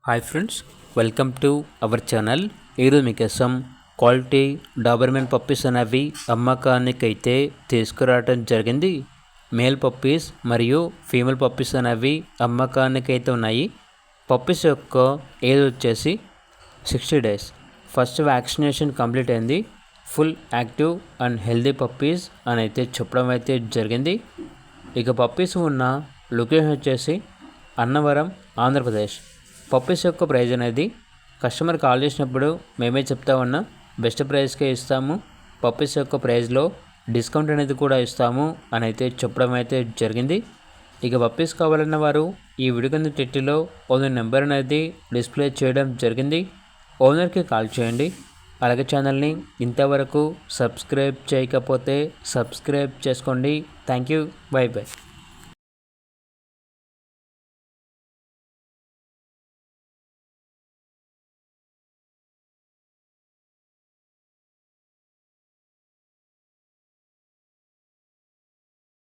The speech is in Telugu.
Hi friends, welcome to our channel. ఈరోజు మీకోసం క్వాలిటీ డాబర్మెన్ పప్పీస్ అనేవి అమ్మకానికైతే తీసుకురావడం జరిగింది. మేల్ పప్పీస్ మరియు ఫీమేల్ పప్పీస్ అనేవి అమ్మకానికైతే ఉన్నాయి. పప్పీస్ యొక్క ఏజ్ వచ్చేసి 60 days. ఫస్ట్ వ్యాక్సినేషన్ కంప్లీట్ అయింది. Full active and healthy puppies అని అయితే చెప్పడం అయితే జరిగింది. ఇక పప్పీస్ ఉన్న లొకేషన్ వచ్చేసి అన్నవరం, ఆంధ్రప్రదేశ్. పప్పీస్ యొక్క ప్రైజ్ అనేది కస్టమర్ కాల్ చేసినప్పుడు మేమే చెప్తా ఉన్నాం, బెస్ట్ ప్రైస్కే ఇస్తాము, పప్పీస్ యొక్క ప్రైస్లో డిస్కౌంట్ అనేది కూడా ఇస్తాము అని అయితే చెప్పడం అయితే జరిగింది. ఇక పప్పీస్ కావాలన్న వారు ఈ వీడియో కింద టైటిల్లో ఓనర్ నెంబర్ అనేది డిస్ప్లే చేయడం జరిగింది. ఓనర్కి కాల్ చేయండి. అలాగే ఛానల్ని ఇంతవరకు సబ్స్క్రైబ్ చేయకపోతే సబ్స్క్రైబ్ చేసుకోండి. Thank you. By by.